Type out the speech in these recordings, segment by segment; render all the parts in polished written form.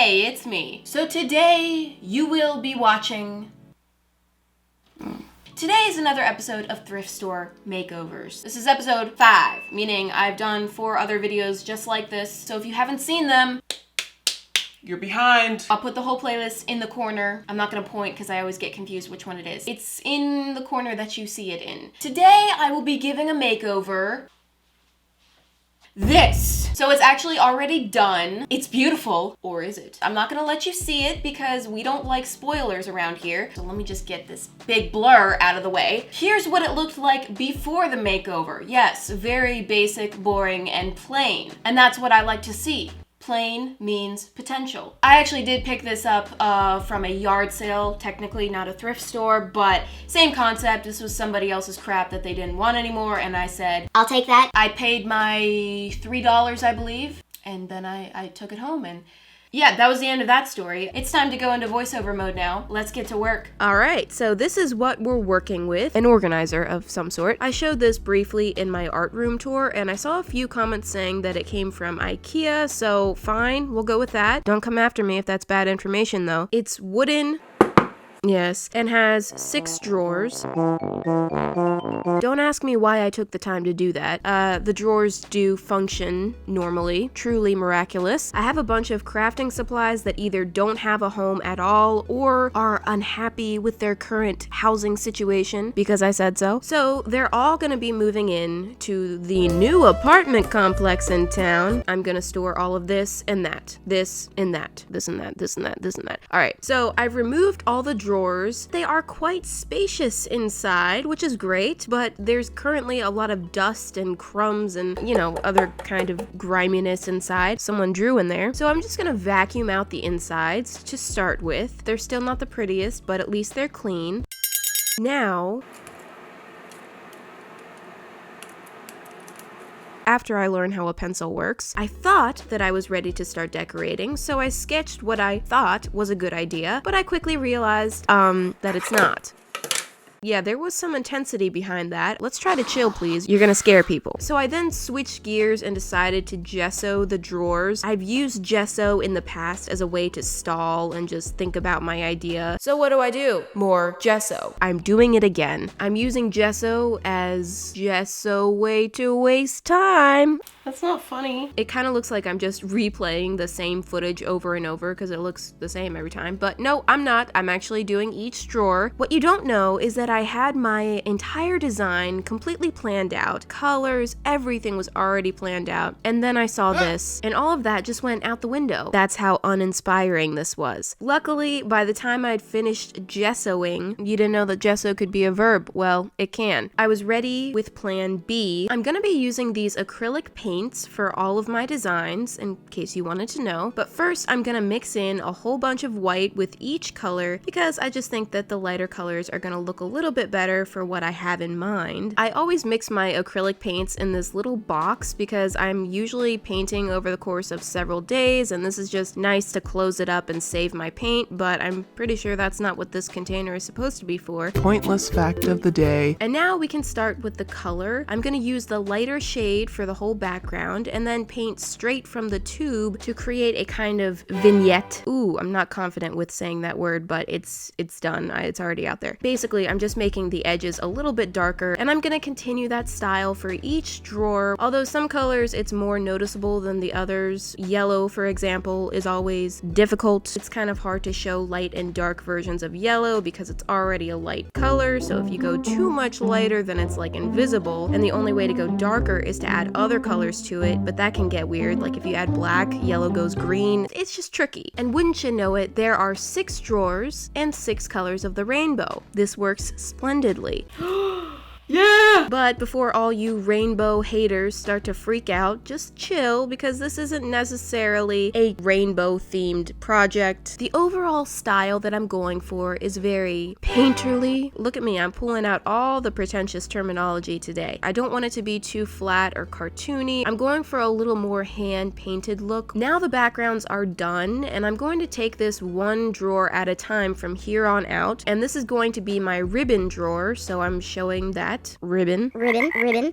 Hey, it's me. So today you will be watching... Today is another episode of Thrift Store Makeovers. This is episode 5, meaning I've done 4 other videos just like this. So if you haven't seen them, you're behind. I'll put the whole playlist in the corner. I'm not gonna point because I always get confused which one it is. It's in the corner that you see it in. Today I will be giving a makeover. This. So it's actually already done. It's beautiful. Or is it? I'm not gonna let you see it because we don't like spoilers around here. So let me just get this big blur out of the way. Here's what it looked like before the makeover. Yes, very basic, boring, and plain. And that's what I like to see. Plain means potential. I actually did pick this up from a yard sale, technically not a thrift store, but same concept. This was somebody else's crap that they didn't want anymore, and I said, I'll take that. I paid my $3, I believe, and then I took it home, and yeah, that was the end of that story. It's time to go into voiceover mode now. Let's get to work. All right, so this is what we're working with, an organizer of some sort. I showed this briefly in my art room tour, and I saw a few comments saying that it came from Ikea, so fine, we'll go with that. Don't come after me if that's bad information, though. It's wooden. Yes, and has 6 drawers. Don't ask me why I took the time to do that. The drawers do function normally, truly miraculous. I have a bunch of crafting supplies that either don't have a home at all or are unhappy with their current housing situation because I said so. So they're all gonna be moving in to the new apartment complex in town. I'm gonna store all of this and that, this and that, this and that, this and that, this and that. All right, so I've removed all the drawers. They are quite spacious inside, which is great, but there's currently a lot of dust and crumbs and, you know, other kind of griminess inside. Someone drew in there. So I'm just gonna vacuum out the insides to start with. They're still not the prettiest, but at least they're clean. Now, after I learned how a pencil works, I thought that I was ready to start decorating, so I sketched what I thought was a good idea, but I quickly realized, that it's not. Yeah, there was some intensity behind that. Let's try to chill, please. You're gonna scare people. So I then switched gears and decided to gesso the drawers. I've used gesso in the past as a way to stall and just think about my idea. So what do? More gesso. I'm doing it again. I'm using gesso as gesso way to waste time. That's not funny. It kind of looks like I'm just replaying the same footage over and over because it looks the same every time. But no, I'm not. I'm actually doing each drawer. What you don't know is that I had my entire design completely planned out. Colors, everything was already planned out. And then I saw this, and all of that just went out the window. That's how uninspiring this was. Luckily, by the time I'd finished gessoing, you didn't know that gesso could be a verb. Well, it can. I was ready with plan B. I'm gonna be using these acrylic paints for all of my designs, in case you wanted to know. But first, I'm gonna mix in a whole bunch of white with each color because I just think that the lighter colors are gonna look a little bit better for what I have in mind. I always mix my acrylic paints in this little box because I'm usually painting over the course of several days, and this is just nice to close it up and save my paint, but I'm pretty sure that's not what this container is supposed to be for. Pointless fact of the day. And now we can start with the color. I'm gonna use the lighter shade for the whole background and then paint straight from the tube to create a kind of vignette. Ooh, I'm not confident with saying that word, but it's done. It's already out there. Basically, I'm just making the edges a little bit darker, and I'm gonna continue that style for each drawer. Although some colors it's more noticeable than the others. Yellow, for example, is always difficult. It's kind of hard to show light and dark versions of yellow because it's already a light color, so if you go too much lighter, then it's like invisible, and the only way to go darker is to add other colors to it, but that can get weird. Like if you add black, yellow goes green. It's just tricky. And wouldn't you know it, there are 6 drawers and 6 colors of the rainbow. This works splendidly. Yeah! But before all you rainbow haters start to freak out, just chill because this isn't necessarily a rainbow themed project. The overall style that I'm going for is very painterly. Look at me, I'm pulling out all the pretentious terminology today. I don't want it to be too flat or cartoony. I'm going for a little more hand painted look. Now the backgrounds are done, and I'm going to take this one drawer at a time from here on out, and this is going to be my ribbon drawer, so I'm showing that. that. Ribbon.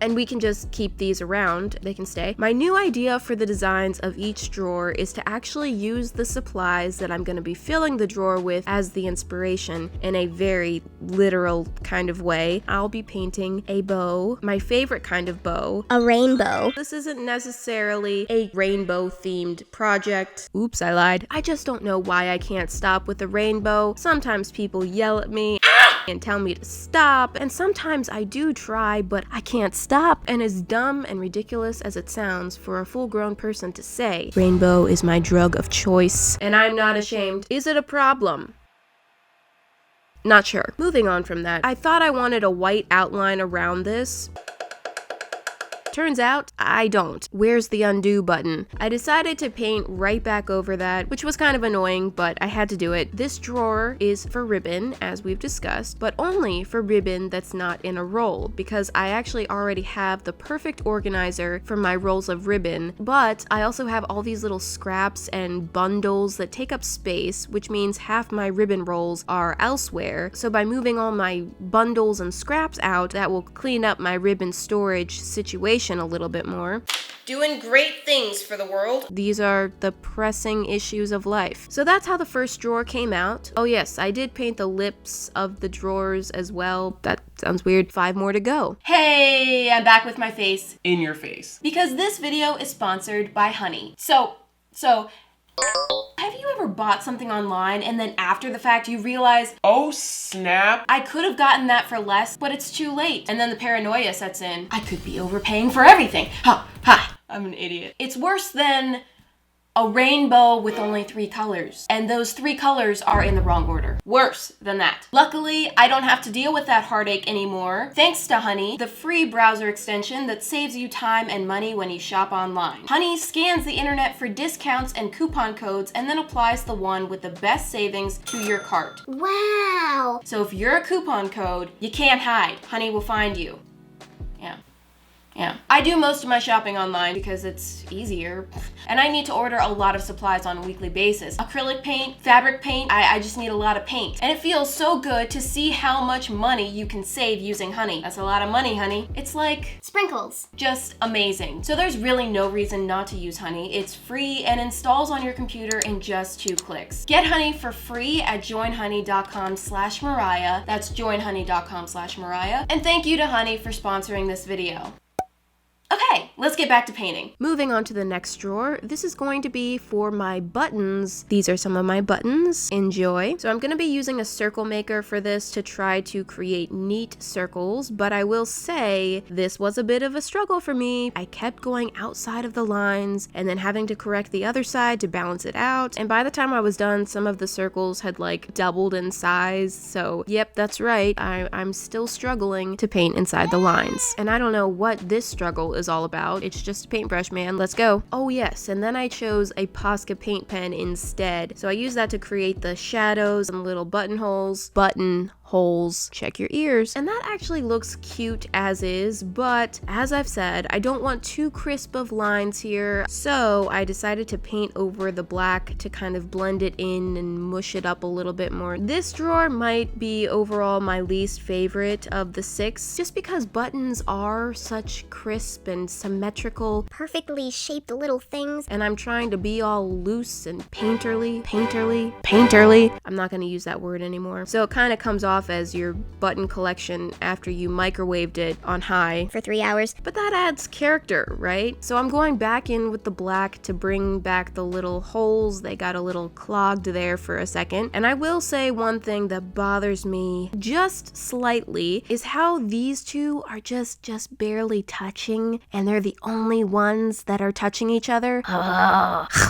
And we can just keep these around. They can stay. My new idea for the designs of each drawer is to actually use the supplies that I'm going to be filling the drawer with as the inspiration in a very literal kind of way. I'll be painting a bow, my favorite kind of bow. A rainbow. This isn't necessarily a rainbow themed project. Oops, I lied. I just don't know why I can't stop with the rainbow. Sometimes people yell at me and tell me to stop, and sometimes I do try, but I can't stop. And as dumb and ridiculous as it sounds for a full-grown person to say, rainbow is my drug of choice, and I'm not ashamed. Is it a problem? Not sure. Moving on from that, I thought I wanted a white outline around this. Turns out, I don't. Where's the undo button? I decided to paint right back over that, which was kind of annoying, but I had to do it. This drawer is for ribbon, as we've discussed, but only for ribbon that's not in a roll, because I actually already have the perfect organizer for my rolls of ribbon, but I also have all these little scraps and bundles that take up space, which means half my ribbon rolls are elsewhere. So by moving all my bundles and scraps out, that will clean up my ribbon storage situation a little bit more. Doing great things for the world. These are the pressing issues of life. So that's how the first drawer came out. Oh yes, I did paint the lips of the drawers as well. That sounds weird. 5 more to go. Hey, I'm back with my face. In your face. Because this video is sponsored by Honey. So, have you ever bought something online and then after the fact you realize, Oh snap. I could have gotten that for less, but it's too late. And then the paranoia sets in. I could be overpaying for everything. I'm an idiot. It's worse than a rainbow with only 3 colors. And those 3 colors are in the wrong order. Worse than that. Luckily, I don't have to deal with that heartache anymore. Thanks to Honey, the free browser extension that saves you time and money when you shop online. Honey scans the internet for discounts and coupon codes and then applies the one with the best savings to your cart. Wow. So if you're a coupon code, you can't hide. Honey will find you. Yeah. I do most of my shopping online because it's easier. And I need to order a lot of supplies on a weekly basis. Acrylic paint, fabric paint, I just need a lot of paint. And it feels so good to see how much money you can save using Honey. That's a lot of money, honey. It's like sprinkles. Just amazing. So there's really no reason not to use Honey. It's free and installs on your computer in just 2 clicks. Get Honey for free at joinhoney.com/Mariah. That's joinhoney.com/Mariah. And thank you to Honey for sponsoring this video. Okay, let's get back to painting. Moving on to the next drawer. This is going to be for my buttons. These are some of my buttons. Enjoy. So I'm going to be using a circle maker for this to try to create neat circles, but I will say this was a bit of a struggle for me. I kept going outside of the lines and then having to correct the other side to balance it out. And by the time I was done, some of the circles had like doubled in size. So yep, that's right. I'm still struggling to paint inside the lines. And I don't know what this struggle is all about. It's just a paintbrush, man. Let's go. Oh yes, and then I chose a Posca paint pen instead. So I used that to create the shadows and little buttonholes. Check your ears. And that actually looks cute as is, but as I've said, I don't want too crisp of lines here, so I decided to paint over the black to kind of blend it in and mush it up a little bit more. This drawer might be overall my least favorite of the 6, just because buttons are such crisp and symmetrical, Perfectly shaped little things. and I'm trying to be all loose and painterly. I'm not going to use that word anymore. So it kind of comes off as your button collection after you microwaved it on high For 3 hours. but that adds character, right? So I'm going back in with the black to bring back the little holes. They got a little clogged there for a second. And I will say one thing that bothers me just slightly is how these two are just barely touching, and they're the only ones that are touching each other.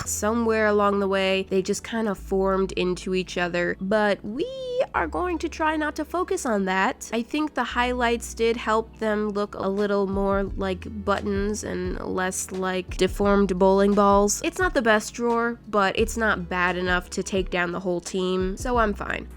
Somewhere along the way, they just kind of formed into each other, but we are going to try not to focus on that. I think the highlights did help them look a little more like buttons and less like deformed bowling balls. It's not the best drawer, but it's not bad enough to take down the whole team, so I'm fine.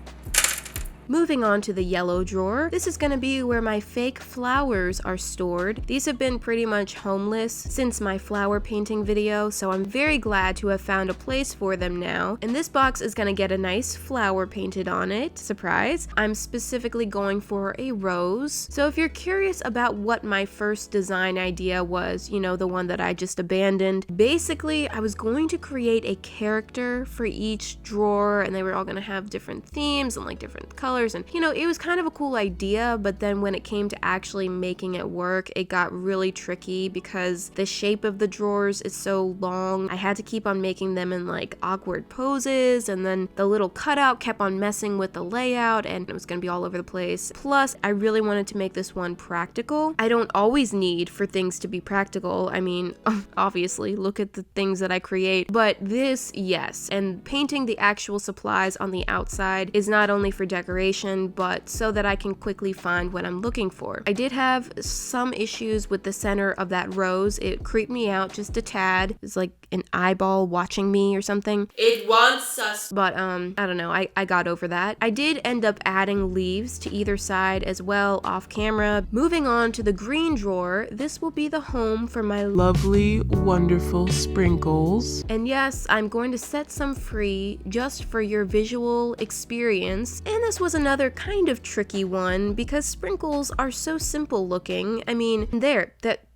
Moving on to the yellow drawer, this is gonna be where my fake flowers are stored. These have been pretty much homeless since my flower painting video, so I'm very glad to have found a place for them now. And this box is gonna get a nice flower painted on it. Surprise! I'm specifically going for a rose. So if you're curious about what my first design idea was, you know, the one that I just abandoned, basically I was going to create a character for each drawer, and they were all gonna have different themes and like different colors, and you know, it was kind of a cool idea, but then when it came to actually making it work, it got really tricky because the shape of the drawers is so long. I had to keep on making them in like awkward poses, and then the little cutout kept on messing with the layout and it was gonna be all over the place. Plus, I really wanted to make this one practical. I don't always need for things to be practical. I mean, obviously, look at the things that I create, but this, yes. And painting the actual supplies on the outside is not only for decoration, but so that I can quickly find what I'm looking for. I did have some issues with the center of that rose. It creeped me out just a tad. It's like an eyeball watching me or something. It wants us. But I don't know, I got over that. I did end up adding leaves to either side as well off camera. Moving on to the green drawer, this will be the home for my Lovely, wonderful sprinkles. And yes, I'm going to set some free just for your visual experience. And this was another kind of tricky one because sprinkles are so simple looking. I mean,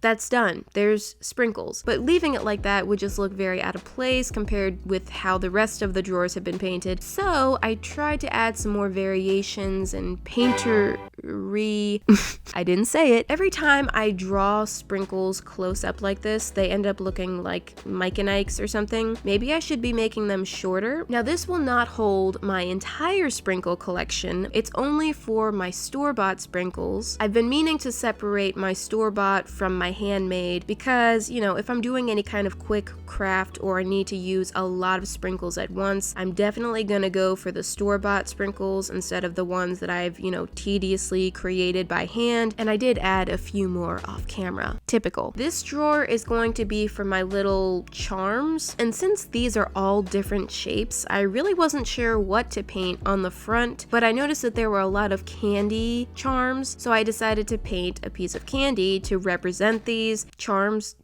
that's done. There's sprinkles. But leaving it like that would just look very out of place compared with how the rest of the drawers have been painted. So I tried to add some more variations and painterly. I didn't say it. Every time I draw sprinkles close up like this, they end up looking like Mike and Ike's or something. Maybe I should be making them shorter. Now this will not hold my entire sprinkle collection. It's only for my store-bought sprinkles. I've been meaning to separate my store-bought from my handmade because, you know, if I'm doing any kind of quick craft or I need to use a lot of sprinkles at once, I'm definitely gonna go for the store-bought sprinkles instead of the ones that I've, you know, tediously created by hand. And I did add a few more off camera. Typical. This drawer is going to be for my little charms, and since these are all different shapes, I really wasn't sure what to paint on the front, but I noticed that there were a lot of candy charms, so I decided to paint a piece of candy to represent these charms.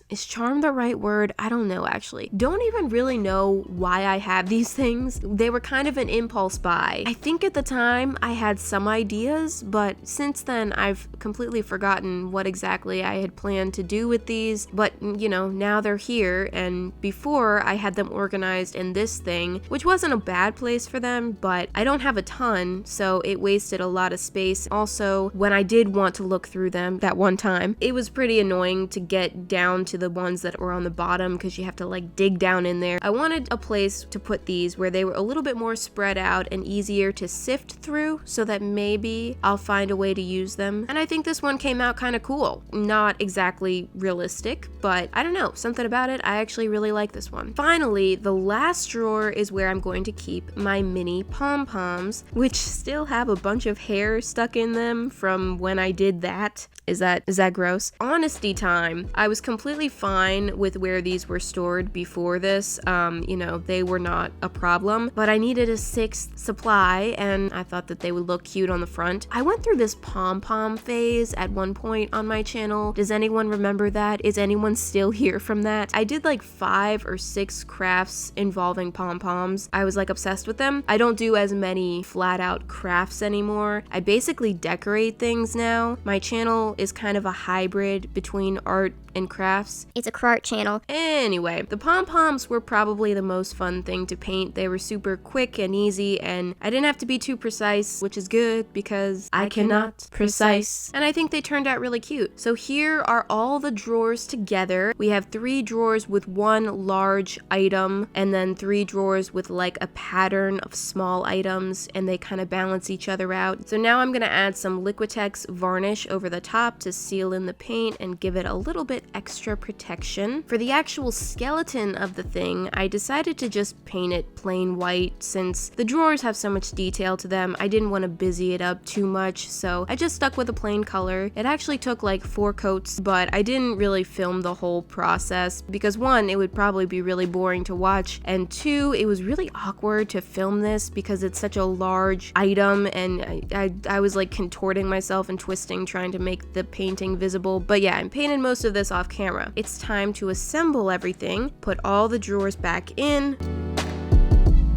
Is charm the right word? I don't know, actually. Don't even really know why I have these things. They were kind of an impulse buy. I think at the time I had some ideas, but since then I've completely forgotten what exactly I had planned to do with these, but you know, now they're here, and before I had them organized in this thing, which wasn't a bad place for them, but I don't have a ton, so it wasted a lot of space. Also, when I did want to look through them that one time, it was pretty annoying to get down to the ones that were on the bottom because you have to like dig down in there. I wanted a place to put these where they were a little bit more spread out and easier to sift through so that maybe I'll find a way to use them. And I think this one came out kind of cool. Not exactly realistic, but I don't know, something about it. I actually really like this one. Finally, the last drawer is where I'm going to keep my mini pom-poms, which still have a bunch of hair stuck in them from when I did that. Is that gross? Honesty time. I was completely fine with where these were stored before this. You know, they were not a problem, but I needed a sixth supply and I thought that they would look cute on the front. I went through this pom-pom phase at one point on my channel. Does anyone remember that? Is anyone still here from that? I did like 5 or 6 crafts involving pom-poms. I was like obsessed with them. I don't do as many flat out crafts anymore. I basically decorate things now. My channel is kind of a hybrid between art and crafts. It's a crart channel. Anyway, the pom-poms were probably the most fun thing to paint. They were super quick and easy, and I didn't have to be too precise, which is good because I cannot precise. And I think they turned out really cute. So here are all the drawers together. We have 3 drawers with one large item, and then 3 drawers with like a pattern of small items, and they kind of balance each other out. So now I'm gonna add some Liquitex varnish over the top to seal in the paint and give it a little bit extra protection. For the actual skeleton of the thing, I decided to just paint it plain white since the drawers have so much detail to them. I didn't want to busy it up too much, so I just stuck with a plain color. It actually took like 4 coats, but I didn't really film the whole process because 1, it would probably be really boring to watch, and 2, it was really awkward to film this because it's such a large item and I was like contorting myself and twisting trying to make the painting visible. But yeah, I painted most of this off camera. It's time to assemble everything, put all the drawers back in,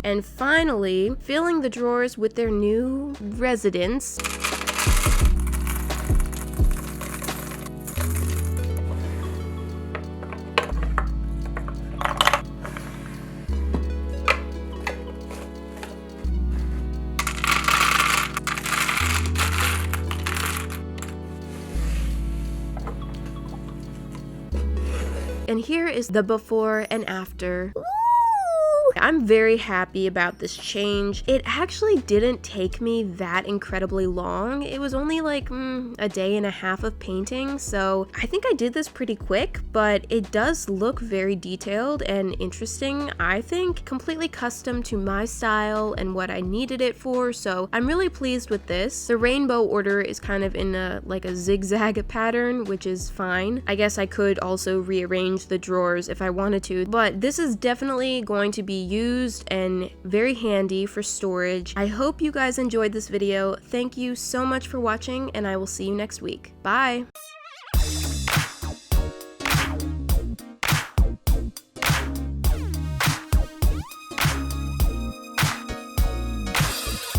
and finally filling the drawers with their new residence. And here is the before and after. I'm very happy about this change. It actually didn't take me that incredibly long. It was only like a day and a half of painting, so I think I did this pretty quick, but it does look very detailed and interesting. I think completely custom to my style and what I needed it for, so I'm really pleased with this. The rainbow order is kind of in a zigzag pattern, which is fine. I guess I could also rearrange the drawers if I wanted to, but this is definitely going to be used and very handy for storage. I hope you guys enjoyed this video. Thank you so much for watching, and I will see you next week. Bye!